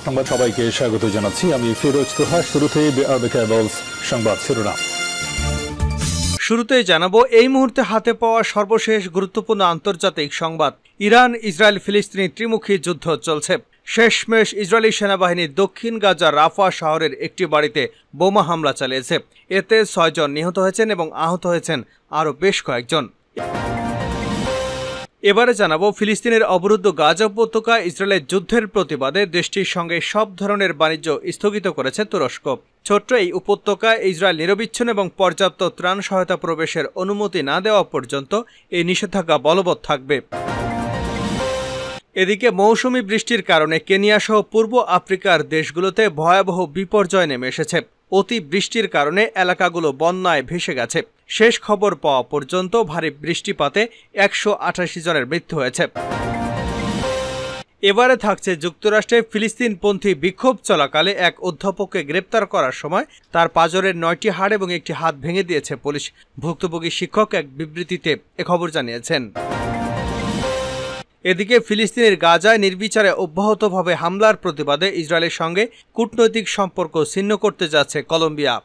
সংবাদ সবাইকে স্বাগত জানাচ্ছি আমি ফিরোজ তোহা। শুরুতেই সংবাদ শিরোনাম। শুরুতেই জানাবো এই মুহূর্তে হাতে পাওয়া সর্বশেষ গুরুত্বপূর্ণ আন্তর্জাতিক সংবাদ। ইরান ইসরায়েল ফিলিস্তিনি ত্রিমুখী যুদ্ধ চলছে। শেষমেশ ইসরায়েলি সেনাবাহিনী দক্ষিণ গাজার রাফা শহরের একটি বাড়িতে বোমা হামলা চালিয়েছে। এতে ৬ জন নিহত হয়েছেন এবং আহত হয়েছেন আরও বেশ কয়েকজন। এবারে জানাবো ফিলিস্তিনের অবরুদ্ধ গাজা উপত্যকা ইসরায়েলের যুদ্ধের প্রতিবাদে দেশটির সঙ্গে সব ধরনের বাণিজ্য স্থগিত করেছে তুরস্ক। ছোট্ট এই উপত্যকায় ইসরায়েল নিরবিচ্ছিন্ন এবং পর্যাপ্ত ত্রাণ সহায়তা প্রবেশের অনুমতি না দেওয়া পর্যন্ত এই নিষেধাজ্ঞা বলবৎ থাকবে। এদিকে মৌসুমি বৃষ্টির কারণে কেনিয়া সহ পূর্ব আফ্রিকার দেশগুলোতে ভয়াবহ বিপর্যয় নেমে এসেছে। অতি বৃষ্টির কারণে এলাকাগুলো বন্যায় ভেসে গেছে। শেষ খবর পাওয়া পর্যন্ত ভারী বৃষ্টিপাতে ১৮৮ জনের মৃত্যু হয়েছে। এবারে থাকছে যুক্তরাষ্ট্রে ফিলিস্তিনপন্থী বিক্ষোভ চলাকালে এক অধ্যাপককে গ্রেপ্তার করার সময় তার পাঁজরের ৯টি হাড় এবং একটি হাত ভেঙে দিয়েছে পুলিশ। ভুক্তভোগী শিক্ষক এক বিবৃতিতে এ খবর জানিয়েছেন। এদিকে ফিলিস্তিনের গাজায় নির্বিচারে অব্যাহতভাবে হামলার প্রতিবাদে ইসরায়েলের সঙ্গে কূটনৈতিক সম্পর্ক ছিন্ন করতে যাচ্ছে কলম্বিয়া।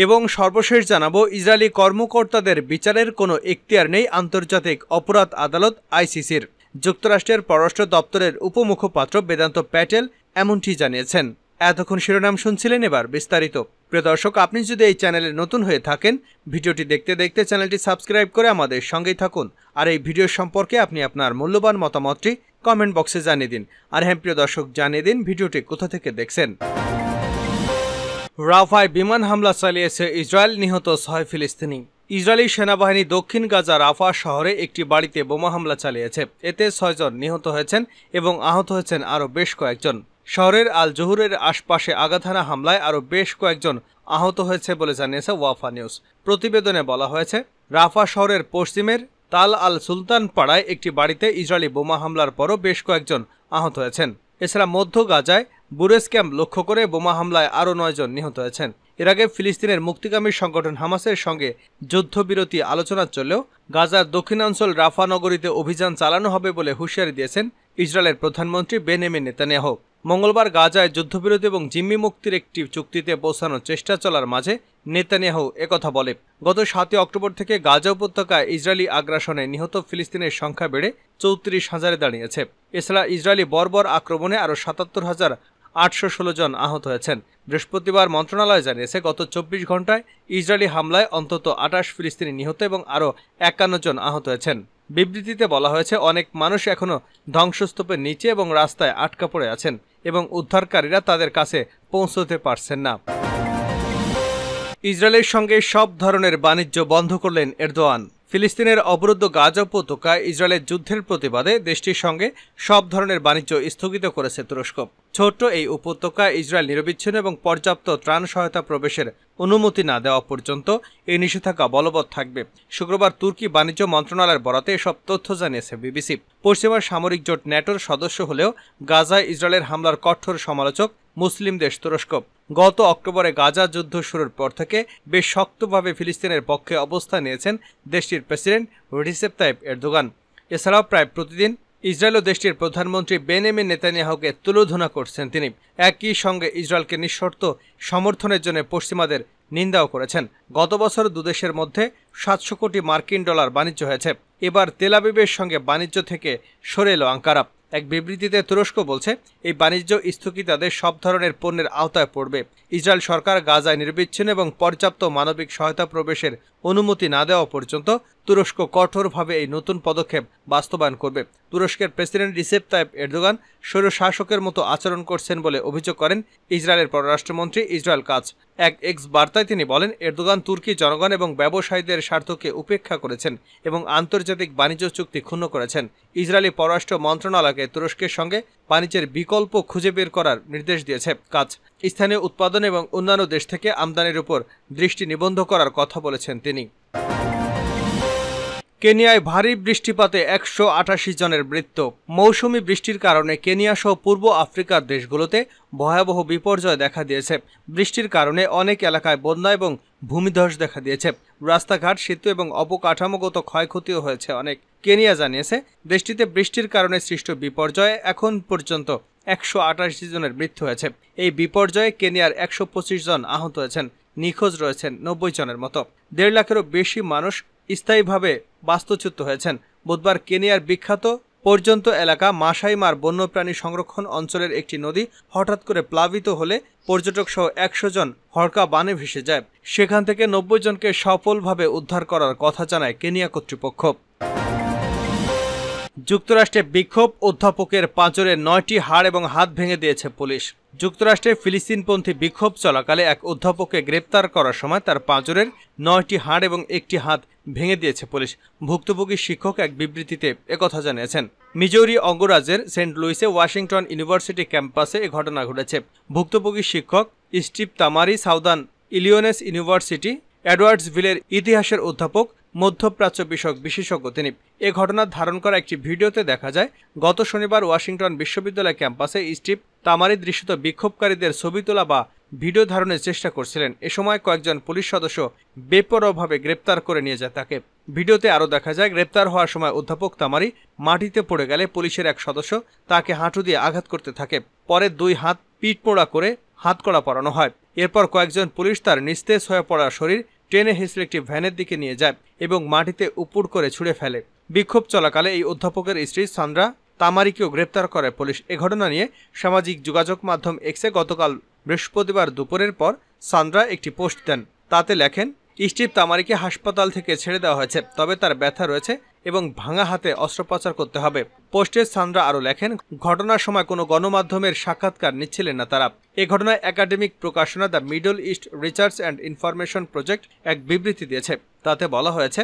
এবং সর্বশেষ জানাবো ইসরায়েলি কর্মকর্তাদের বিচারের কোনো এখতিয়ার নেই আন্তর্জাতিক অপরাধ আদালত আইসিসির। যুক্তরাষ্ট্রের পররাষ্ট্র দপ্তরের উপমুখপাত্র বেদান্ত প্যাটেল এমনটি জানিয়েছেন। এতক্ষণ শিরোনাম শুনছিলেন, এবার বিস্তারিত। প্রিয় দর্শক, আপনি যদি এই চ্যানেলে নতুন হয়ে থাকেন, ভিডিওটি দেখতে দেখতে চ্যানেলটি সাবস্ক্রাইব করে আমাদের সঙ্গেই থাকুন। আর এই ভিডিও সম্পর্কে আপনি আপনার মূল্যবান মতামতটি কমেন্ট বক্সে জানিয়ে দিন। আর হ্যাঁ প্রিয় দর্শক, জানিয়ে দিন ভিডিওটি কোথা থেকে দেখছেন। রাফায় বিমান হামলা চালিয়েছে ইসরায়েল, নিহত ৬ ফিলিস্তিনি। ইসরায়েলি সেনাবাহিনী দক্ষিণ গাজা রাফা শহরে একটি বাড়িতে বোমা হামলা চালিয়েছে। এতে ৬ জন নিহত হয়েছেন এবং আহত হয়েছেন আরও বেশ কয়েকজন। শহরের আল জহুরের আশপাশে আগাথানা হামলায় আরও বেশ কয়েকজন আহত হয়েছে বলে জানিয়েছে ওয়াফা নিউজ। প্রতিবেদনে বলা হয়েছে, রাফা শহরের পশ্চিমের তাল আল সুলতান পাড়ায় একটি বাড়িতে ইসরায়েলি বোমা হামলার পরও বেশ কয়েকজন আহত হয়েছেন। এছাড়া মধ্য গাজায় বুরেস ক্যাম্প লক্ষ্য করে বোমা হামলায় আরও ৯ জন নিহত হয়েছেন। এর আগে ফিলিস্তিনের মুক্তিকামী সংগঠন হামাসের সঙ্গে যুদ্ধবিরতি আলোচনা চললেও গাজার দক্ষিণাঞ্চল রাফা নগরীতে অভিযান চালানো হবে বলে হুঁশিয়ারি দিয়েছেন ইসরায়েলের প্রধানমন্ত্রী বেনিয়ামিন নেতানিয়াহু। মঙ্গলবার গাজায় যুদ্ধবিরতি এবং জিম্মি মুক্তির একটি চুক্তিতে পৌঁছানোর চেষ্টা চলার মাঝে নেতানিয়াহু একথা বলে। গত ৭ অক্টোবর থেকে গাজা উপত্যকায় ইসরায়েলি আগ্রাসনে নিহত ফিলিস্তিনের সংখ্যা বেড়ে ৩৪,০০০-এ দাঁড়িয়েছে। এছাড়া ইসরায়েলি বর্বর আক্রমণে আরও ৭৭,৮১৬ জন আহত হয়েছেন। বৃহস্পতিবার মন্ত্রণালয় জানিয়েছে, গত ২৪ ঘন্টায় ইসরায়েলি হামলায় অন্তত ২৮ ফিলিস্তিনি নিহত এবং আরও ৫১ জন আহত হয়েছেন। বিবৃতিতে বলা হয়েছে, অনেক মানুষ এখনও ধ্বংসস্তূপের নিচে এবং রাস্তায় আটকা পড়ে আছেন এবং উদ্ধারকারীরা তাদের কাছে পৌঁছতে পারছেন না। ইসরায়েলের সঙ্গে সব ধরনের বাণিজ্য বন্ধ করলেন এরদোয়ান। ফিলিস্তিনের অবরুদ্ধ গাজা উপত্যকায় ইসরায়েলের যুদ্ধের প্রতিবাদে দেশটির সঙ্গে সব ধরনের বাণিজ্য স্থগিত করেছে তুরস্ক। ছোট্ট এই উপত্যকায় ইসরায়েল নিরবিচ্ছিন্ন এবং পর্যাপ্ত ত্রাণ সহায়তা প্রবেশের অনুমতি না দেওয়া পর্যন্ত এই নিষেধাজ্ঞা বলবৎ থাকবে। শুক্রবার তুর্কি বাণিজ্য মন্ত্রণালয়ের বরাতে এসব তথ্য জানিয়েছে বিবিসি। পশ্চিমা সামরিক জোট ন্যাটোর সদস্য হলেও গাজায় ইসরায়েলের হামলার কঠোর সমালোচক মুসলিম দেশ তুরস্ক। গত অক্টোবরে গাজা যুদ্ধ শুরুর পর থেকে বেশ শক্তভাবে ফিলিস্তিনের পক্ষে অবস্থান নিয়েছেন দেশটির প্রেসিডেন্ট রিসেপ তাইপ এরদোগান। এছাড়াও প্রায় প্রতিদিন ইসরায়েল ও দেশটির প্রধানমন্ত্রী বেনিয়ামিন নেতানিয়াহুকে তুলোধনা করছেন তিনি। একই সঙ্গে ইসরায়েলকে নিঃশর্ত সমর্থনের জন্য পশ্চিমাদের নিন্দাও করেছেন। গত বছর দুদেশের মধ্যে ৭০০ কোটি মার্কিন ডলার বাণিজ্য হয়েছে। এবার তেল আবিবের সঙ্গে বাণিজ্য থেকে সরে এলো আঙ্কারা। এক বিবৃতিতে তুরস্ক বলছে, এই বাণিজ্য স্থগিতাদেশ সব ধরনের পণ্যের আওতায় পড়বে। ইসরায়েল সরকার গাজায় নিরবিচ্ছিন্ন এবং পর্যাপ্ত মানবিক সহায়তা প্রবেশের অনুমতি না দেওয়া পর্যন্ত তুরস্ক কঠোরভাবে এই নতুন পদক্ষেপ বাস্তবায়ন করবে। তুরস্কের প্রেসিডেন্ট রিসেপ তাইপ এরদোগান স্বৈরশাসকের মতো আচরণ করছেন বলে অভিযোগ করেন ইসরায়েলের পররাষ্ট্রমন্ত্রী ইসরায়েল কাজ। এক এক্স বার্তায় তিনি বলেন, এরদোগান তুর্কি জনগণ এবং ব্যবসায়ীদের স্বার্থকে উপেক্ষা করেছেন এবং আন্তর্জাতিক বাণিজ্য চুক্তি ক্ষুণ্ণ করেছেন। ইসরায়েলি পররাষ্ট্র মন্ত্রণালয়কে তুরস্কের সঙ্গে বাণিজ্যের বিকল্প খুঁজে বের করার নির্দেশ দিয়েছে কাজ। স্থানীয় উৎপাদন এবং অন্যান্য দেশ থেকে আমদানির উপর দৃষ্টি নিবদ্ধ করার কথা বলেছেন তিনি। কেনিয়ায় ভারী বৃষ্টিপাতে ১৮৮ জনের মৃত্যু। মৌসুমি বৃষ্টির কারণে কেনিয়া সহ পূর্ব আফ্রিকার দেশগুলোতে ভয়াবহ বিপর্যয় দেখা দিয়েছে। বৃষ্টির কারণে অনেক এলাকায় বন্যা এবং ভূমিধস দেখা দিয়েছে। রাস্তাঘাট, সেতু এবং অবকাঠামোগত ক্ষয়ক্ষতিও হয়েছে অনেক। কেনিয়া জানিয়েছে, দেশটিতে বৃষ্টির কারণে সৃষ্ট বিপর্যয়ে এখন পর্যন্ত 128 জনের মৃত্যু হয়েছে। এই বিপর্যয়ে কেনিয়ার 125 জন আহত হয়েছেন, নিখোঁজ রয়েছেন 90 জনের মতো। 1.5 লাখেরও বেশি মানুষ স্থায়ীভাবে বাস্তুচ্যুত হয়েছেন। বুধবার কেনিয়ার বিখ্যাত পর্যন্ত এলাকা মাসাই মার বন্যপ্রাণী সংরক্ষণ অঞ্চলের একটি নদী হঠাৎ করে প্লাবিত হলে পর্যটক সহ 100 জন হড়কা বানে ভেসে যায়। সেখান থেকে 90 জনকে সফলভাবে উদ্ধার করার কথা জানায় কেনিয়া কর্তৃপক্ষ। যুক্তরাষ্ট্রে বিক্ষোভ, অধ্যাপকের পাঁজরে 9টি হাড় এবং হাত ভেঙে দিয়েছে পুলিশ। যুক্তরাষ্ট্রে ফিলিস্তিনপন্থী বিক্ষোভ চলাকালে এক অধ্যাপককে গ্রেপ্তার করার সময় তার পাঁজরের 9টি হাড় এবং একটি হাত ভেঙে দিয়েছে পুলিশ। ভুক্তভোগী শিক্ষক এক বিবৃতিতে একথা জানিয়েছেন। মিজৌরি অঙ্গরাজ্যের সেন্ট লুইসে ওয়াশিংটন ইউনিভার্সিটি ক্যাম্পাসে এ ঘটনা ঘটেছে। ভুক্তভোগী শিক্ষক স্টিভ তামারি সাউদার্ন ইলিনয়েস ইউনিভার্সিটি এডওয়ার্ডসভিলের ইতিহাসের অধ্যাপক, মধ্যপ্রাচ্য বিষয়ক বিশেষজ্ঞ তিনি। এ ঘটনা ধারণ করা একটি ভিডিওতে দেখা যায় গত শনিবার ওয়াশিংটন বিশ্ববিদ্যালয় ক্যাম্পাসে স্টিভ তামারি দৃশ্যত বিক্ষোভকারীদের ছবি তোলা বা ভিডিও ধারণের চেষ্টা করছিলেন। এ সময় কয়েকজন পুলিশ সদস্য বেপরোয়াভাবে গ্রেপ্তার করে নিয়ে যায় তাকে। ভিডিওতে আরও দেখা যায় গ্রেপ্তার হওয়ার সময় অধ্যাপক তামারি মাটিতে পড়ে গেলে পুলিশের এক সদস্য তাকে হাঁটু দিয়ে আঘাত করতে থাকে। পরে 2 হাত পিঠমোড়া করে হাতকড়া পরানো হয়। এরপর কয়েকজন পুলিশ তার নিস্তেজ হয়ে পড়া শরীর টেনে হেঁচড়ে একটি ভ্যানের দিকে নিয়ে যায় এবং মাটিতে উপুড় করে ছুঁড়ে ফেলে। বিক্ষোভ চলাকালে এই অধ্যাপকের স্ত্রী সান্দ্রা তামারিকেও গ্রেপ্তার করে পুলিশ। এ ঘটনা নিয়ে সামাজিক যোগাযোগ মাধ্যম এক্সে গতকাল বৃহস্পতিবার দুপুরের পর সান্দ্রা একটি পোস্ট দেন। তাতে লেখেন, স্টিভ তামারিকে হাসপাতাল থেকে ছেড়ে দেওয়া হয়েছে, তবে তার ব্যথা রয়েছে এবং ভাঙা হাতে অস্ত্রোপচার করতে হবে। পোস্টে সান্দ্রা আরও লেখেন, ঘটনার সময় কোনো গণমাধ্যমের সাক্ষাৎকার নিচ্ছিলেন না তারা। এ ঘটনায় একাডেমিক প্রকাশনা the middle east research and information project এক বিবৃতি দিয়েছে। তাতে বলা হয়েছে,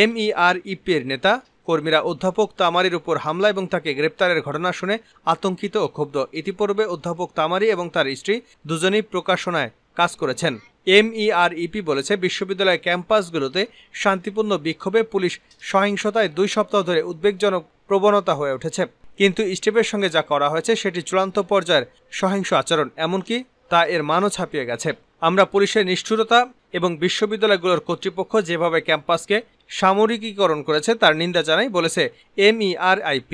MEREP-এর নেতা কর্মীরা অধ্যাপক তামারির উপর হামলা এবং তাকে গ্রেপ্তারের ঘটনা শুনে আতঙ্কিত ও ক্ষুব্ধ। ইতিপূর্বে অধ্যাপক তামারি এবং তার স্ত্রী দুজনেই প্রকাশনায় কাজ করেছেন। MEREP বলেছে, বিশ্ববিদ্যালয় ক্যাম্পাসগুলোতে শান্তিপূর্ণ বিক্ষোভে পুলিশ সহিংসতায় 2 সপ্তাহ ধরে উদ্বেগজনক প্রবণতা হয়ে উঠেছে। কিন্তু স্টিভের সঙ্গে যা করা হয়েছে সেটি চূড়ান্ত পর্যায়ের সহিংস আচরণ, এমনকি তা এর মানও ছাপিয়ে গেছে। আমরা পুলিশের নিষ্ঠুরতা এবং বিশ্ববিদ্যালয়গুলোর কর্তৃপক্ষ যেভাবে ক্যাম্পাসকে সামরিকীকরণ করেছে তার নিন্দা জানাই, বলেছে MEREP।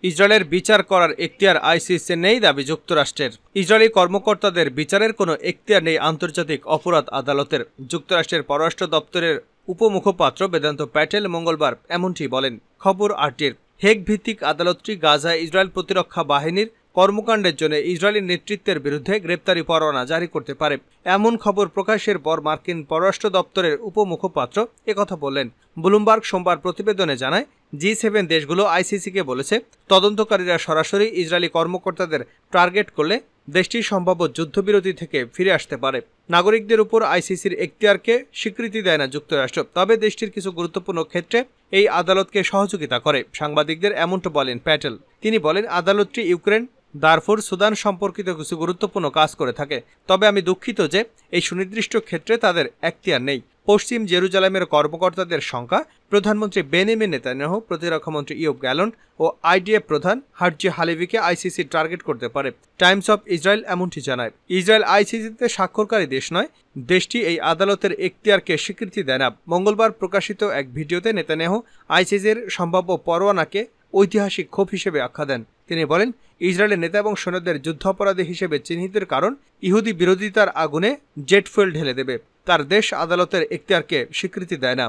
ইসরায়েলের বিচার করার এখতিয়ার আইসিসির নেই দাবি যুক্তরাষ্ট্রের। ইসরায়েলি কর্মকর্তাদের বিচারের কোনো এখতিয়ার নেই আন্তর্জাতিক অপরাধ আদালতের। যুক্তরাষ্ট্রের পররাষ্ট্র দপ্তরের উপমুখপাত্র বেদান্ত প্যাটেল মঙ্গলবার এমনটি বলেন। খবর RT-র। হেগ ভিত্তিক আদালতটি গাজায় ইসরায়েল প্রতিরক্ষা বাহিনীর কর্মকাণ্ডের জন্য ইসরায়েলি নেতৃত্বের বিরুদ্ধে গ্রেপ্তারি পরোয়ানা জারি করতে পারে, এমন খবর প্রকাশের পর মার্কিন পররাষ্ট্র দপ্তরের উপমুখপাত্র একথা বললেন। ব্লুমবার্গ সোমবার প্রতিবেদনে জানায়, G7 দেশগুলো আইসিসিকে বলেছে তদন্তকারীরা সরাসরি ইসরায়েলি কর্মকর্তাদের টার্গেট করলে দেশটি সম্ভাব্য যুদ্ধবিরতি থেকে ফিরে আসতে পারে। নাগরিকদের উপর আইসিসির এখতিয়ারকে স্বীকৃতি দেয় না যুক্তরাষ্ট্র, তবে দেশটির কিছু গুরুত্বপূর্ণ ক্ষেত্রে এই আদালতকে সহযোগিতা করে। সাংবাদিকদের এমনটা বলেন প্যাটেল। তিনি বলেন, আদালতটি ইউক্রেন, দারফুর, সুদান সম্পর্কিত কিছু গুরুত্বপূর্ণ কাজ করে থাকে, তবে আমি দুঃখিত যে এই সুনির্দিষ্ট ক্ষেত্রে তাদের এখতিয়ার নেই। পশ্চিম জেরুজালেমের কর্মকর্তাদের সংখ্যা প্রধানমন্ত্রী বেনিয়ামিন নেতানিয়াহু, প্রতিরক্ষামন্ত্রী ইয়োব গ্যালন্ট ও IDF প্রধান হার্জি হালেভিকে আইসিসি টার্গেট করতে পারে। টাইমস অফ ইসরায়েল এমনটি জানায়। ইসরায়েল আইসিসিতে স্বাক্ষরকারী দেশ নয়, দেশটি এই আদালতের এখতিয়ারকে স্বীকৃতি দেয় না। মঙ্গলবার প্রকাশিত এক ভিডিওতে নেতানিয়াহু আইসিসির সম্ভাব্য পরোয়ানাকে ঐতিহাসিক ক্ষোভ হিসেবে আখ্যা দেন। তিনি বলেন, ইসরায়েলের নেতা এবং সৈন্যদের যুদ্ধাপরাধী হিসেবে চিহ্নিতের কারণ ইহুদি বিরোধিতার আগুনে জেট ফুয়েল ঢেলে দেবে। তার দেশ আদালতের এখতিয়ারকে স্বীকৃতি দেয় না।